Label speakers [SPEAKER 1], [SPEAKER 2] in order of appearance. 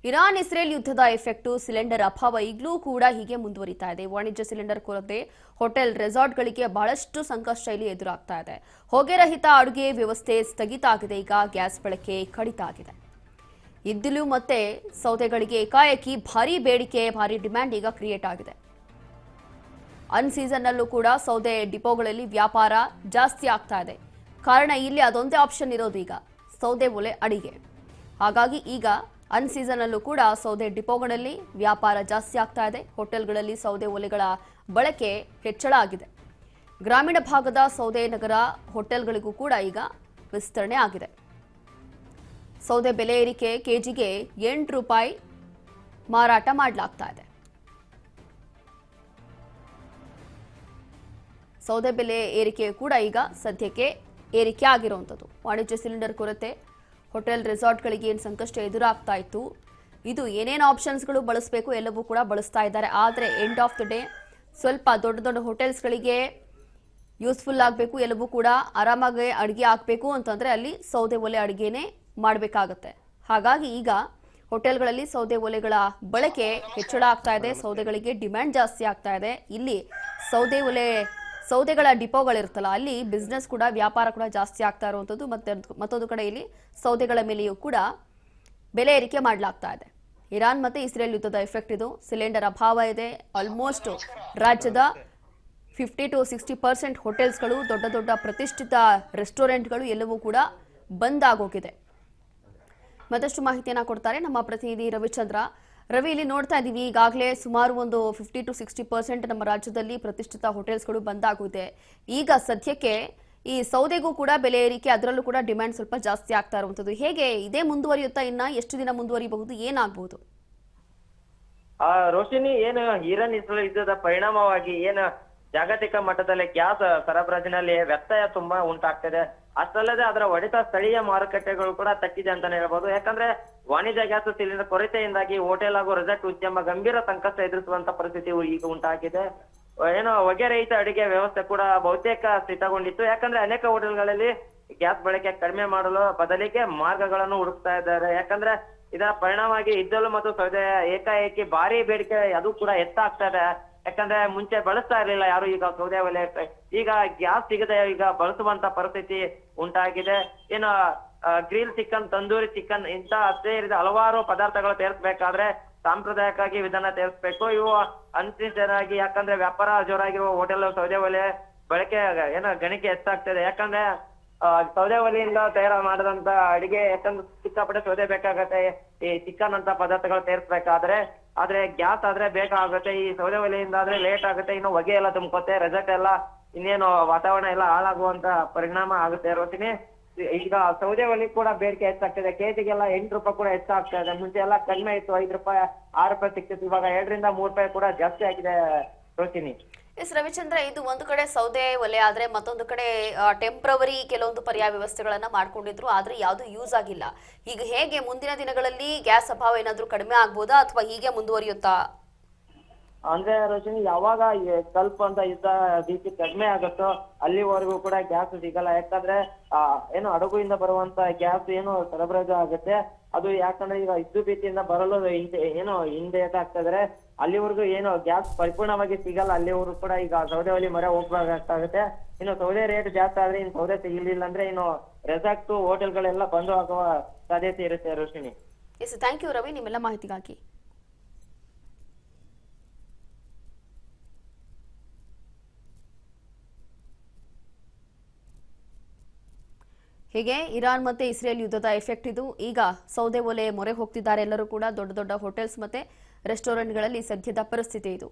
[SPEAKER 1] Iran Israel ಯುದ್ಧದ effect cylinder ಅಭಾವ ಈಗಲೂ ಕೂಡ ಹೀಗೆ ಮುಂದುವರಿತಾ ಇದೆ. ವಾಣಿಜ್ಯ ಸಿಲಿಂಡರ್ ಕೊರತೆ ಹೋಟೆಲ್ ರೆಸಾರ್ಟ್ಗಳಿಗೆ ಬಹಳಷ್ಟು ಸಂಕಷ್ಟ ಇಲ್ಲಿ ಎದುರಾಗ್ತಾ ಇದೆ. ಹೊಗೆ ರಹಿತ ಅಡುಗೆ ವ್ಯವಸ್ಥೆ ಸ್ಥಗಿತ ಆಗಿದೆ. ಈಗ ಗ್ಯಾಸ್ ಬಳಕೆ ಕಡಿತ ಆಗಿದೆ. ಇದ್ದಿಲು ಮತ್ತೆ ಸೌದೆಗಳಿಗೆ ಏಕಾಏಕಿ ಭಾರಿ ಬೇಡಿಕೆ, ಭಾರಿ ಡಿಮ್ಯಾಂಡ್ ಈಗ ಕ್ರಿಯೇಟ್ ಆಗಿದೆ. ಅನ್ ಸೀಸನ್ ನಲ್ಲೂ ಕೂಡ ಸೌದೆ ಡಿಪೋಗಳಲ್ಲಿ ವ್ಯಾಪಾರ ಜಾಸ್ತಿ ಆಗ್ತಾ ಇದೆ. ಕಾರಣ ಇಲ್ಲಿ ಅದೊಂದೇ ಆಪ್ಷನ್ ಇರೋದು, ಈಗ ಸೌದೆ ಒಲೆ ಅಡಿಗೆ. ಹಾಗಾಗಿ ಈಗ ಅನ್ ಸೀಸನ್ ಅಲ್ಲೂ ಕೂಡ ಸೌದೆ ಡಿಪೋಗಳಲ್ಲಿ ವ್ಯಾಪಾರ ಜಾಸ್ತಿ ಆಗ್ತಾ ಇದೆ. ಹೋಟೆಲ್ಗಳಲ್ಲಿ ಸೌದೆ ಒಲೆಗಳ ಬಳಕೆ ಹೆಚ್ಚಳ ಆಗಿದೆ. ಗ್ರಾಮೀಣ ಭಾಗದ ಸೌದೆ ನಗರ ಹೋಟೆಲ್ಗಳಿಗೂ ಕೂಡ ಈಗ ವಿಸ್ತರಣೆ ಆಗಿದೆ. ಸೌದೆ ಬೆಲೆ ಏರಿಕೆ ಕೆಜಿಗೆ 8 ರೂಪಾಯಿ ಮಾರಾಟ ಮಾಡಲಾಗ್ತಾ ಇದೆ. ಸೌದೆ ಬೆಲೆ ಏರಿಕೆ ಕೂಡ ಈಗ ಸದ್ಯಕ್ಕೆ ಏರಿಕೆ ಆಗಿರುವಂಥದ್ದು. ವಾಣಿಜ್ಯ ಸಿಲಿಂಡರ್ ಕೊರತೆ ಹೋಟೆಲ್ ರೆಸಾರ್ಟ್ಗಳಿಗೆ ಏನು ಸಂಕಷ್ಟ ಎದುರಾಗ್ತಾ ಇತ್ತು, ಇದು ಏನೇನು ಆಪ್ಷನ್ಸ್ಗಳು ಬಳಸಬೇಕು ಎಲ್ಲವೂ ಕೂಡ ಬಳಸ್ತಾ ಇದ್ದಾರೆ. ಆದರೆ ಎಂಡ್ ಆಫ್ ದ ಡೇ ಸ್ವಲ್ಪ ದೊಡ್ಡ ದೊಡ್ಡ ಹೋಟೆಲ್ಸ್ಗಳಿಗೆ ಯೂಸ್ಫುಲ್ ಆಗಬೇಕು, ಎಲ್ಲವೂ ಕೂಡ ಆರಾಮಾಗಿ ಅಡುಗೆ ಆಗಬೇಕು ಅಂತಂದರೆ ಅಲ್ಲಿ ಸೌದೆ ಒಲೆ ಅಡುಗೆನೇ ಮಾಡಬೇಕಾಗತ್ತೆ. ಹಾಗಾಗಿ ಈಗ ಹೋಟೆಲ್ಗಳಲ್ಲಿ ಸೌದೆ ಒಲೆಗಳ ಬಳಕೆ ಹೆಚ್ಚಳ ಆಗ್ತಾ ಇದೆ. ಸೌದೆಗಳಿಗೆ ಡಿಮ್ಯಾಂಡ್ ಜಾಸ್ತಿ ಆಗ್ತಾ ಇದೆ. ಇಲ್ಲಿ ಸೌದೆಗಳ ಡಿಪೋಗಳಿರ್ತಲ್ಲ, ಅಲ್ಲಿ ಬಿಸ್ನೆಸ್ ಕೂಡ ವ್ಯಾಪಾರ ಕೂಡ ಜಾಸ್ತಿ ಆಗ್ತಾ ಇರುವಂಥದ್ದು. ಮತ್ತೊಂದು ಕಡೆ ಇಲ್ಲಿ ಸೌದೆಗಳ ಮೇಲೆಯೂ ಕೂಡ ಬೆಲೆ ಏರಿಕೆ ಮಾಡಲಾಗ್ತಾ ಇದೆ. ಇರಾನ್ ಮತ್ತೆ ಇಸ್ರೇಲ್ ಯುದ್ಧದ ಎಫೆಕ್ಟ್ ಇದು. ಸಿಲಿಂಡರ್ ಅಭಾವ ಇದೆ. ಆಲ್ಮೋಸ್ಟ್ ರಾಜ್ಯದ 50 to 60% ಹೋಟೆಲ್ಸ್ಗಳು, ದೊಡ್ಡ ದೊಡ್ಡ ಪ್ರತಿಷ್ಠಿತ ರೆಸ್ಟೋರೆಂಟ್ಗಳು ಎಲ್ಲವೂ ಕೂಡ ಬಂದ್ ಆಗೋಗಿದೆ. ಮತ್ತಷ್ಟು ಮಾಹಿತಿಯನ್ನ ಕೊಡ್ತಾರೆ ನಮ್ಮ ಪ್ರತಿನಿಧಿ ರವಿಚಂದ್ರ. ರವಿ, ಇಲ್ಲಿ ನೋಡ್ತಾ ಇದ್ದೀವಿ ಈಗಾಗಲೇ ಸುಮಾರು ಒಂದು 50 to 60% ನಮ್ಮ ರಾಜ್ಯದಲ್ಲಿ ಪ್ರತಿಷ್ಠಿತ ಹೋಟೆಲ್ಸ್ಗಳು ಬಂದಾಗಿದೆ. ಈಗ ಸದ್ಯಕ್ಕೆ ಈ ಸೌದೆಗೂ ಕೂಡ ಬೆಲೆ ಏರಿಕೆ, ಅದರಲ್ಲೂ ಕೂಡ ಡಿಮ್ಯಾಂಡ್ ಸ್ವಲ್ಪ ಜಾಸ್ತಿ ಆಗ್ತಾ ಇರುವಂತದ್ದು. ಹೇಗೆ ಇದೇ ಮುಂದುವರಿಯುತ್ತಾ, ಇನ್ನ ಎಷ್ಟು ದಿನ ಮುಂದುವರಿಬಹುದು, ಏನಾಗಬಹುದು?
[SPEAKER 2] ರೋಶಿನಿ, ಏನು ಇರಾನ್ ಇಸ್ರೇಲ್ ಯುದ್ಧದ ಪರಿಣಾಮವಾಗಿ ಏನು ಜಾಗತಿಕ ಮಟ್ಟದಲ್ಲಿ ಗ್ಯಾಸ್ ಸರಬರಾಜಿನಲ್ಲಿ ವ್ಯತ್ಯಯ ತುಂಬಾ ಉಂಟಾಗ್ತಿದೆ. ಅಷ್ಟಲ್ಲದೆ ಅದರ ಹೊಡೆತ ಸ್ಥಳೀಯ ಮಾರುಕಟ್ಟೆಗಳು ಕೂಡ ತಕ್ಕಿದೆ ಅಂತಾನೆ ಹೇಳ್ಬೋದು. ಯಾಕಂದ್ರೆ ವಾಣಿಜ್ಯ ಗ್ಯಾಸ್ ಸಿಲಿಂಡರ್ ಕೊರತೆಯಿಂದಾಗಿ ಹೋಟೆಲ್ ಹಾಗೂ ರೆಸಾರ್ಟ್ ಉದ್ಯಮ ಗಂಭೀರ ಸಂಕಷ್ಟ ಎದುರಿಸುವಂತ ಪರಿಸ್ಥಿತಿ ಈಗ ಉಂಟಾಗಿದೆ. ಏನೋ ಹೊಗೆ ರಹಿತ ಅಡಿಗೆ ವ್ಯವಸ್ಥೆ ಕೂಡ ಬಹುತೇಕ ಸ್ಥಿತಗೊಂಡಿತ್ತು. ಯಾಕಂದ್ರೆ ಅನೇಕ ಹೋಟೆಲ್ಗಳಲ್ಲಿ ಗ್ಯಾಸ್ ಬಳಕೆ ಕಡಿಮೆ ಮಾಡಲು ಬದಲಿಗೆ ಮಾರ್ಗಗಳನ್ನು ಹುಡುಕ್ತಾ ಇದ್ದಾರೆ. ಯಾಕಂದ್ರೆ ಇದರ ಪರಿಣಾಮವಾಗಿ ಇದ್ದಲು ಮತ್ತು ಸೌದೆ ಏಕಾಏಕಿ ಭಾರಿ ಬೇಡಿಕೆ ಅದು ಕೂಡ ಹೆಚ್ಚಾಗ್ತಾ ಇದೆ. ಯಾಕಂದ್ರೆ ಮುಂಚೆ ಬಳಸ್ತಾ ಇರ್ಲಿಲ್ಲ ಯಾರು, ಈಗ ಸೌದೆ ಒಲೆ ಈಗ ಗ್ಯಾಸ್ ಸಿಗದೆ ಈಗ ಬಳಸುವಂತ ಪರಿಸ್ಥಿತಿ ಉಂಟಾಗಿದೆ. ಏನು ಗ್ರಿಲ್ ಚಿಕನ್, ತಂದೂರಿ ಚಿಕನ್ ಇಂತ ಸೇರಿದ ಹಲವಾರು ಪದಾರ್ಥಗಳು ತಯಾರಿಸಬೇಕಾದ್ರೆ ಸಾಂಪ್ರದಾಯಿಕವಾಗಿ ವಿಧಾನ ತಯಾರಿಸಬೇಕು. ಇವು ಅನ್ಸಿಜರಾಗಿ, ಯಾಕಂದ್ರೆ ವ್ಯಾಪಾರ ಜೋರಾಗಿರುವ ಹೋಟೆಲ್ ಸೌದೆ ಒಲೆ ಬಳಕೆ ಗಣಿಕೆ ಹೆಚ್ಚಾಗ್ತದೆ. ಯಾಕಂದ್ರೆ ಸೌದೆ ಒಲೆಯಿಂದ ತಯಾರು ಮಾಡಿದಂತ ಅಡಿಗೆ ಯಾಕಂದ್ರೆ ಸಿಕ್ಕಾಪಟ್ಟೆ ಸೌದೆ ಬೇಕಾಗತ್ತೆ ಈ ಚಿಕನ್ ಅಂತ ಪದಾರ್ಥಗಳು ತಯಾರಿಸ್ಬೇಕಾದ್ರೆ. ಆದ್ರೆ ಗ್ಯಾಸ್ ಆದ್ರೆ ಬೇಕಾಗುತ್ತೆ. ಈ ಸೌದೆ ಒಲೆಯಿಂದ ಆದ್ರೆ ಲೇಟ್ ಆಗುತ್ತೆ. ಇನ್ನು ಹೊಗೆ ಎಲ್ಲ ತುಂಬ್ಕೊತ್ತೆ, ರೆಸಾರ್ಟ್ ಎಲ್ಲ ಇನ್ನೇನು ವಾತಾವರಣ ಎಲ್ಲ ಹಾಳಾಗುವಂತ ಪರಿಣಾಮ ಆಗುತ್ತೆ. ರೋಶಿನಿ, ಈಗ ಸೌದೆ ಒಲೆ ಕೂಡ ಬೇಡಿಕೆ ಹೆಚ್ಚಾಗ್ತದೆ. ಕೆಜಿಗೆಲ್ಲ 8 ರೂಪಾಯಿ ಕೂಡ ಹೆಚ್ಚಾಗ್ತಾ ಇದೆ. ಮುಂಚೆ ಎಲ್ಲ ಕಡಿಮೆ ಇತ್ತು, 5 ರೂಪಾಯಿ 6 ರೂಪಾಯಿ ಸಿಕ್ತಿತ್ತು. ಇವಾಗ 2 ರಿಂದ 3 ರೂಪಾಯಿ ಕೂಡ ಜಾಸ್ತಿ ಆಗಿದೆ ರೋಶಿನಿ.
[SPEAKER 1] ಎಸ್ ರವಿಚಂದ್ರ, ಇದು ಒಂದು ಕಡೆ ಸೌದೆ ಒಲೆ ಆದ್ರೆ ಮತ್ತೊಂದು ಕಡೆ ಟೆಂಪ್ರವರಿ ಕೆಲವೊಂದು ಪರ್ಯಾಯ ವ್ಯವಸ್ಥೆಗಳನ್ನ ಮಾಡ್ಕೊಂಡಿದ್ರು, ಆದ್ರೆ ಯಾವ್ದು ಯೂಸ್ ಆಗಿಲ್ಲ. ಈಗ ಹೇಗೆ ಮುಂದಿನ ದಿನಗಳಲ್ಲಿ ಗ್ಯಾಸ್ ಅಭಾವ ಏನಾದ್ರೂ ಕಡಿಮೆ ಆಗ್ಬೋದಾ ಅಥವಾ ಹೀಗೆ ಮುಂದುವರಿಯುತ್ತಾ?
[SPEAKER 2] ಅಂದ್ರೆ ರೋಶಿನಿ, ಯಾವಾಗ ಸ್ವಲ್ಪ ಅಂತ ಯುದ್ಧ ಭೀತಿ ಕಡಿಮೆ ಆಗುತ್ತೋ ಅಲ್ಲಿವರೆಗೂ ಕೂಡ ಗ್ಯಾಸ್ ಸಿಗಲ್ಲ. ಯಾಕಂದ್ರೆ ಏನು ಹಡಗುಯಿಂದ ಬರುವಂತ ಗ್ಯಾಸ್ ಏನು ಸರಬರಾಜು ಆಗುತ್ತೆ ಅದು, ಯಾಕಂದ್ರೆ ಈಗ ಯುದ್ಧ ಭೀತಿಯಿಂದ ಬರಲು ಹಿಂದೆ ಆಗ್ತಾ ಇದಾರೆ. ಅಲ್ಲಿವರೆಗೂ ಏನು ಗ್ಯಾಸ್ ಪರಿಪೂರ್ಣವಾಗಿ ಸಿಗಲ್ಲ. ಅಲ್ಲಿವರೆಗೂ ಕೂಡ ಈಗ ಸೌದೆ ಒಲೆ ಮೊರೆ ಹೋಗ್ಬೇಕಾಗುತ್ತೆ. ಇನ್ನು ಸೌದೆ ರೇಟ್ ಜಾಸ್ತಿ ಆದ್ರೆ ಇನ್ನು ಸೌದೆ ಸಿಗಲಿಲ್ಲ ಅಂದ್ರೆ ಇನ್ನು ರೆಸಾರ್ಟ್ ಹೋಟೆಲ್ಗಳೆಲ್ಲ ಬಂದು ಆಗುವ ಸಾಧ್ಯತೆ ಇರುತ್ತೆ Roshni.
[SPEAKER 1] Yes, thank you Ravi, ನಿಮ್ಮೆಲ್ಲ ಮಾಹಿತಿಗಾಗಿ. ಹೀಗೆ ಇರಾನ್ ಮತ್ತೆ ಇಸ್ರೇಲ್ ಯುದ್ಧದ ಎಫೆಕ್ಟ್ ಇದು. ಈಗ ಸೌದೆ ಒಲೆ ಮೊರೆ ಹೋಗ್ತಿದ್ದಾರೆ ಎಲ್ಲರೂ ಕೂಡ. ದೊಡ್ಡ ದೊಡ್ಡ ಹೋಟೆಲ್ಸ್ ಮತ್ತೆ ರೆಸ್ಟೋರೆಂಟ್ಗಳಲ್ಲಿ ಸದ್ಯದ ಪರಿಸ್ಥಿತಿ ಇದು.